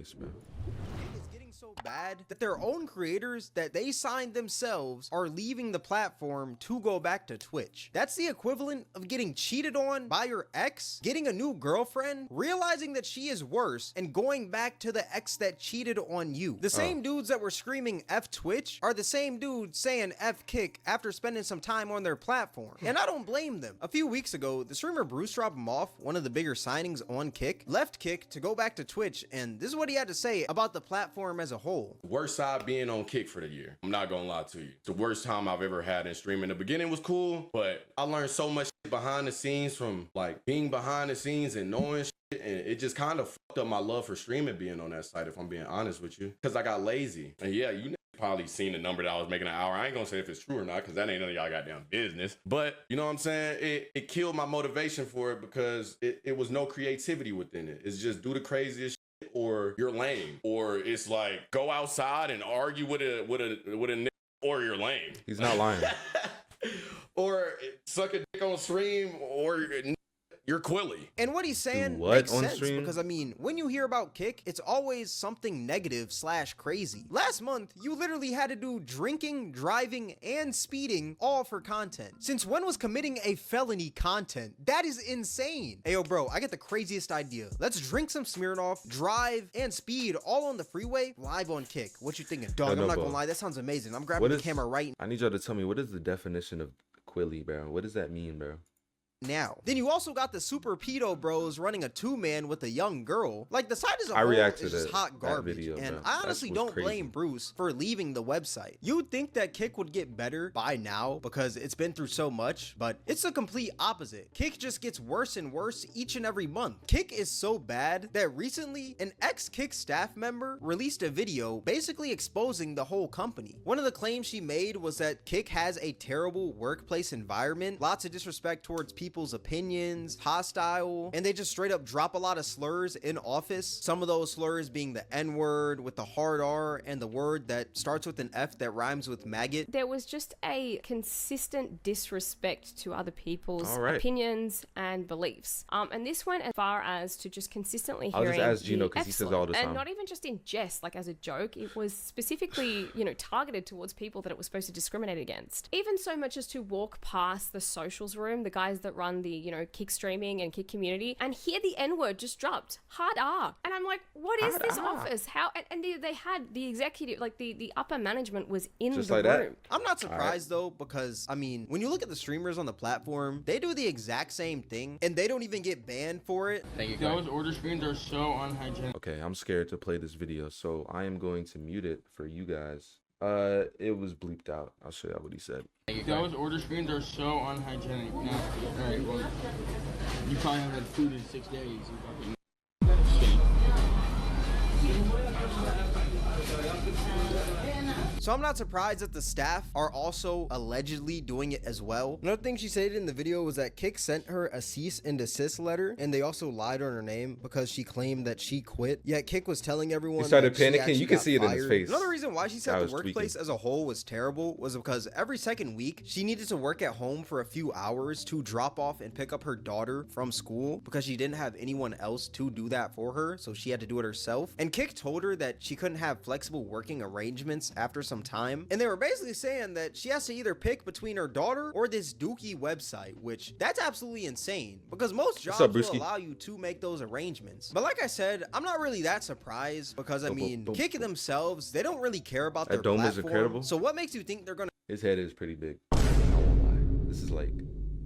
case, bro. It's getting so bad that their own creators that they signed themselves are leaving the platform to go back to Twitch. That's the equivalent of getting cheated on by your ex, getting a new girlfriend, realizing that she is worse, and going back to the ex that cheated on you. The same dudes that were screaming F Twitch are the same dudes saying F Kick after spending some time on their platform. And I don't blame them. A few weeks ago, the streamer Bruce Drop 'Em Off, one of the bigger signings on Kick, left Kick to go back to Twitch, and this is what he had to say about the platform as a whole. Worst side being on Kick for the year. I'm not gonna lie to you. It's the worst time I've ever had in streaming. The beginning was cool, but I learned so much behind the scenes from like being behind the scenes and knowing shit, and it just kind of fucked up my love for streaming being on that site, if I'm being honest with you, because I got lazy. And yeah, you probably seen the number that I was making an hour. I ain't gonna say if it's true or not, because that ain't none of y'all goddamn business. But you know what I'm saying? It killed my motivation for it, because it was no creativity within it. It's just do the craziest shit, or you're lame, or it's like go outside and argue with a nigga, or you're lame. He's not lying. Or suck a dick on stream, or you're Quilly. And what he's saying what makes on sense, stream? because I mean, when you hear about Kick, it's always something negative / crazy. Last month, you literally had to do drinking, driving, and speeding all for content. Since when was committing a felony content? That is insane. Hey, yo, bro, I get the craziest idea. Let's drink some Smirnoff, drive, and speed all on the freeway live on Kick. What you thinking? Dog, I'm not gonna lie, that sounds amazing. I'm grabbing the camera right I need y'all to tell me, what is the definition of Quilly, bro? What does that mean, bro? now. Then you also got the Super Pedo Bros running a 2-man with a young girl. Like, the site as a I whole reacted is just to hot garbage, video, and bro. I honestly don't blame Bruce for leaving the website. You would think that Kick would get better by now because it's been through so much, but it's the complete opposite. Kick just gets worse and worse each and every month. Kick is so bad that recently an ex-Kick staff member released a video basically exposing the whole company. One of the claims she made was that Kick has a terrible workplace environment, lots of disrespect towards people's opinions, hostile, and they just straight up drop a lot of slurs in office. Some of those slurs being the N-word with the hard R and the word that starts with an F that rhymes with maggot. There was just a consistent disrespect to other people's right. opinions and beliefs. And this went as far as to just consistently I'll hearing just ask the Gino because he says all the time. And not even just in jest, like as a joke. It was specifically, you know, targeted towards people that it was supposed to discriminate against. Even so much as to walk past the socials room, the guys that run the, you know, Kick streaming and Kick community, and hear the N-word just dropped. Hard R. And I'm like, what is this office? How? And they had the executive, like the upper management was in just the like room. That? I'm not surprised though, because I mean, when you look at the streamers on the platform, they do the exact same thing and they don't even get banned for it. Thank you. Those order screens are so unhygienic. Okay, I'm scared to play this video, so I am going to mute it for you guys. It was bleeped out. I'll show you what he said. Those order screens are so unhygienic. Now, alright, well, you probably haven't had food in 6 days. You So I'm not surprised that the staff are also allegedly doing it as well. Another thing she said in the video was that Kick sent her a cease and desist letter, and they also lied on her name because she claimed that she quit. Yet Kick was telling everyone he started that she panicking. actually You can got see it in his fired. face. Another reason why she said I the was workplace tweaking. as a whole was terrible was because every second week she needed to work at home for a few hours to drop off and pick up her daughter from school because she didn't have anyone else to do that for her, so she had to do it herself. And Kick told her that she couldn't have flexible working arrangements after some time, and they were basically saying that she has to either pick between her daughter or this dookie website, which that's absolutely insane because most jobs will allow you to make those arrangements. But like I said, I'm not really that surprised because I mean, Kick themselves, they don't really care about their dome is platform. incredible. So what makes you think they're gonna? His head is pretty big. I won't lie. This is like,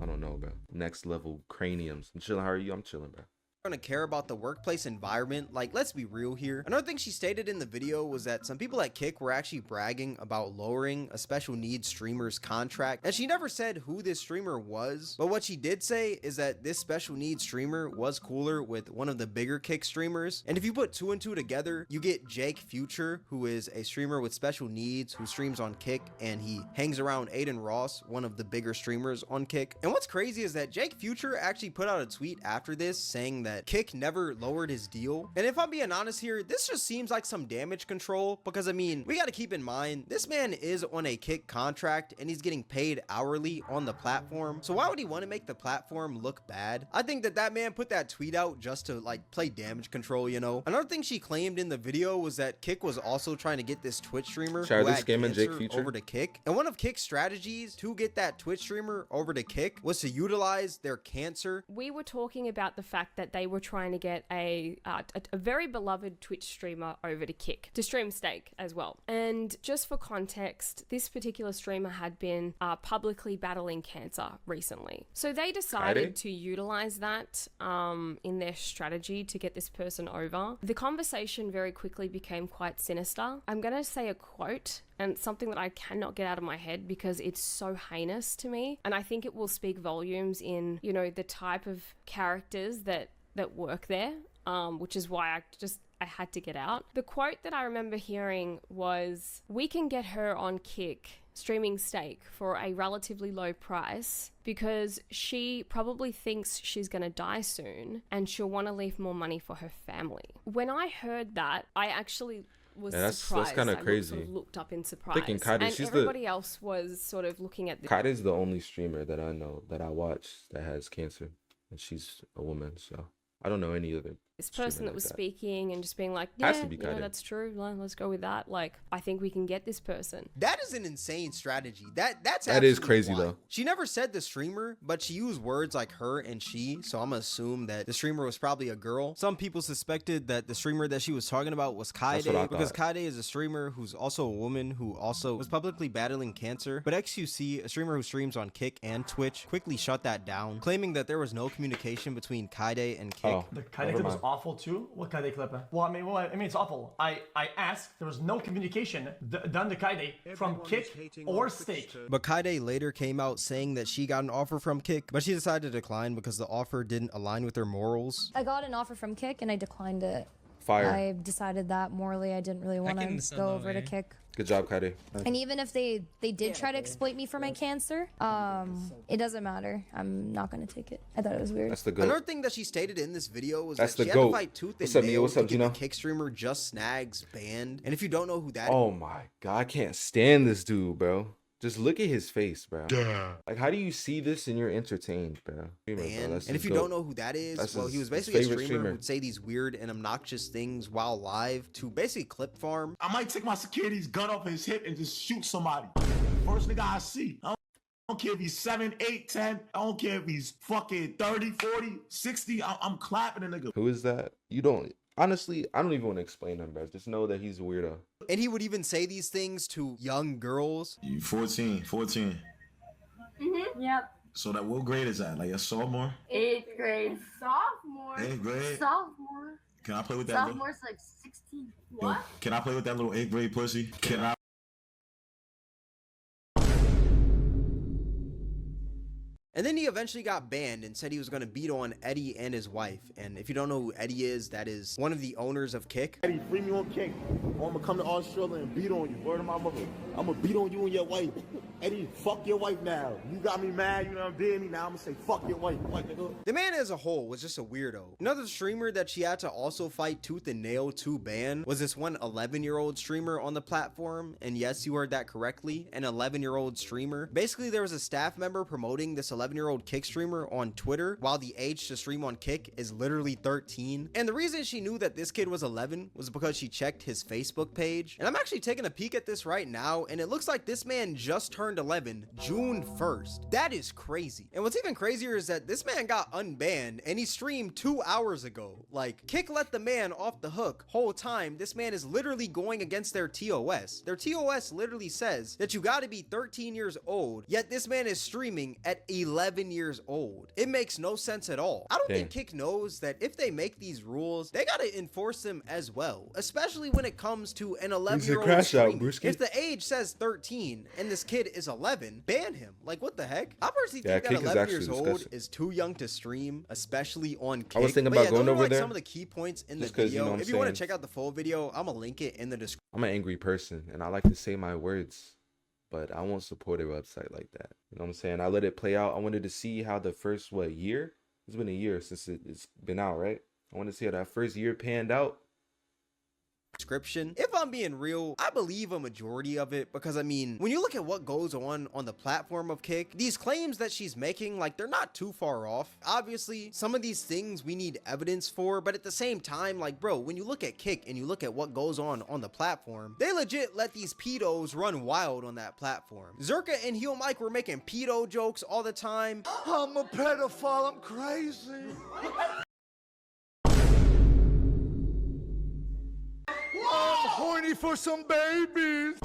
I don't know, bro. Next level craniums. I'm chilling. How are you? I'm chilling, bro. Gonna care about the workplace environment? Like, let's be real here. Another thing she stated in the video was that some people at Kick were actually bragging about lowering a special needs streamer's contract, and she never said who this streamer was, but what she did say is that this special needs streamer was cooler with one of the bigger Kick streamers. And if you put 2 and 2 together, you get Jake Future, who is a streamer with special needs who streams on Kick, and he hangs around Aiden Ross, one of the bigger streamers on Kick. And what's crazy is that Jake Future actually put out a tweet after this saying that that Kick never lowered his deal. And if I'm being honest here, this just seems like some damage control, because I mean, we got to keep in mind, this man is on a Kick contract and he's getting paid hourly on the platform. So why would he want to make the platform look bad? I think that man put that tweet out just to like play damage control, you know? Another thing she claimed in the video was that Kick was also trying to get this Twitch streamer who had cancer over to Kick. And one of Kick's strategies to get that Twitch streamer over to Kick was to utilize their cancer. We were talking about the fact that they were trying to get a very beloved Twitch streamer over to Kick to stream Steak as well. And just for context, this particular streamer had been publicly battling cancer recently. So they decided to utilize that in their strategy to get this person over. The conversation very quickly became quite sinister. I'm going to say a quote, and it's something that I cannot get out of my head because it's so heinous to me. And I think it will speak volumes in, you know, the type of characters that work there, which is why I had to get out. The quote that I remember hearing was, "We can get her on Kick streaming Steak for a relatively low price because she probably thinks she's going to die soon and she'll want to leave more money for her family." When I heard that, I actually was surprised. That's kind of crazy. Sort of looked up in surprise. Thinking Kaide, and everybody else was sort of looking at this. Kaide's the only streamer that I know that I watch that has cancer, and she's a woman, so I don't know any other. This person that was speaking and just being like, yeah, that's true. Let's go with that. Like, I think we can get this person. That is an insane strategy. That is crazy wild. though. She never said the streamer, but she used words like her and she. So I'm gonna assume that the streamer was probably a girl. Some people suspected that the streamer that she was talking about was Kaide, because Kaide is a streamer who's also a woman who also was publicly battling cancer. But XQC, a streamer who streams on Kick and Twitch, quickly shut that down, claiming that there was no communication between Kaide and Kick. The Kaide clip was awful too. What Kaide clip? Well, I mean, it's awful. I asked. There was no communication done to Kaide from Kick or Steak. But Kaide later came out saying that she got an offer from Kick, but she decided to decline because the offer didn't align with her morals. I got an offer from Kick and I declined it. Fire. I decided that morally I didn't really want to go over to Kick. Good job, Kaide. And even if they did try to exploit me for my cancer, it doesn't matter. I'm not going to take it. I thought it was weird. That's the goat. Another thing that she stated in this video was that the she had goat. to fight tooth and What's up, nail Mia? What's to up, get Gino? the Kick streamer Just Snags banned. And if you don't know who that is, Oh my god, I can't stand this dude, bro. Just look at his face, bro. Like, how do you see this and you're entertained, bro? and if you don't know who that is, well, he was basically a streamer who would say these weird and obnoxious things while live to basically clip farm. I might take my security's gun off his hip and just shoot somebody. First nigga I see. I don't care if he's 7, 8, 10. I don't care if he's fucking 30, 40, 60. I'm clapping a nigga. Who is that? You don't. Honestly, I don't even want to explain him, bro. Just know that he's a weirdo. And he would even say these things to young girls. You 14. Yep. So that what grade is that? Like a sophomore? 8th grade. Sophomore. 8th grade? Sophomore. Can I play with that? Sophomore's like 16. What? Yo, can I play with that little 8th grade pussy? Can I? And then he eventually got banned and said he was going to beat on Eddie and his wife. And if you don't know who Eddie is, that is one of the owners of Kick. Eddie, free me on Kick. Or I'm gonna come to Australia and beat on you. Word of my mother. I'm gonna beat on you and your wife. Eddie, fuck your wife now. You got me mad, you know what I'm doing me now. I'm gonna say fuck your wife. White nigga. The man as a whole was just a weirdo. Another streamer that she had to also fight tooth and nail to ban was this one 11-year-old streamer on the platform. And yes, you heard that correctly, an 11-year-old streamer. Basically, there was a staff member promoting this 11-year-old Kick streamer on Twitter, while the age to stream on Kick is literally 13. And the reason she knew that this kid was 11 was because she checked his Facebook page. And I'm actually taking a peek at this right now, and it looks like this man just turned 11 June 1st. That is crazy. And what's even crazier is that this man got unbanned and he streamed 2 hours ago. Like, Kick let the man off the hook whole time. This man is literally going against their TOS. Their TOS literally says that you gotta be 13 years old, yet this man is streaming at 11 years old. It makes no sense at all. I don't think Kick knows that if they make these rules, they gotta enforce them as well, especially when it comes to an 11-year-old streamer. If the age says 13 and this kid is 11, ban him. Like, what the heck? I personally think that 11 years old is too young to stream, especially on Kick. I was thinking about going over there. Some of the key points in the video. If you want to check out the full video, I'm gonna link it in the description. I'm an angry person and I like to say my words, but I won't support a website like that. You know what I'm saying? I let it play out. I wanted to see how the first year It's been a year since it's been out, right? I want to see how that first year panned out. Description. If I'm being real, I believe a majority of it because I mean, when you look at what goes on the platform of Kick, these claims that she's making, like, they're not too far off. Obviously, some of these things we need evidence for, but at the same time, like, bro, when you look at Kick and you look at what goes on the platform, they legit let these pedos run wild on that platform. Zerka and Heel Mike were making pedo jokes all the time. I'm a pedophile, I'm crazy. I'm horny for some babies.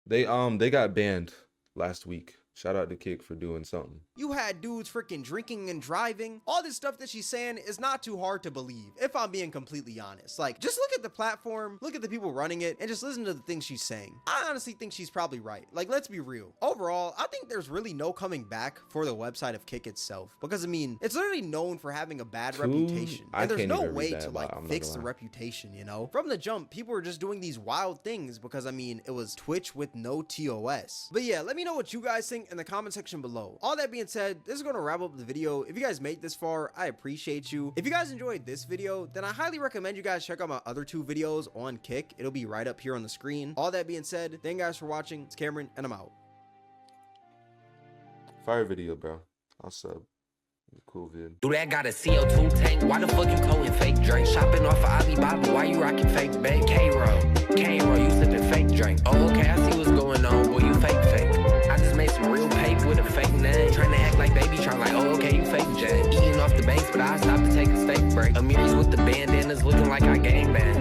They got banned last week. Shout out to Kick for doing something. You had dudes freaking drinking and driving. All this stuff that she's saying is not too hard to believe, if I'm being completely honest. Like, just look at the platform, look at the people running it, and just listen to the things she's saying. I honestly think she's probably right. Like, let's be real. Overall, I think there's really no coming back for the website of Kick itself. Because, I mean, it's literally known for having a bad reputation. And there's no way to, like, fix the reputation, you know? From the jump, people were just doing these wild things because, I mean, it was Twitch with no TOS. But yeah, let me know what you guys think in the comment section below. All that being said, this is going to wrap up the video. If you guys made this far, I appreciate you. If you guys enjoyed this video, then I highly recommend you guys check out my other 2 videos on Kick. It'll be right up here on the screen. All that being said, thank you guys for watching. It's Cameron, and I'm out. Fire video, bro. I'll sub. Cool vid. Do that got a CO2 tank? Why the fuck you towing fake drink? Shopping off of Alibaba, why you rocking fake bag? K-Roll, you sipping fake drink. Oh, okay, I see what's going on, boy, you fake. I just made some real paper with a fake name. Trying to act like baby, trying like, oh, okay, you fake Jay. Eating off the banks, but I stopped to take a steak break. Amiris with the bandanas, looking like I gangbang.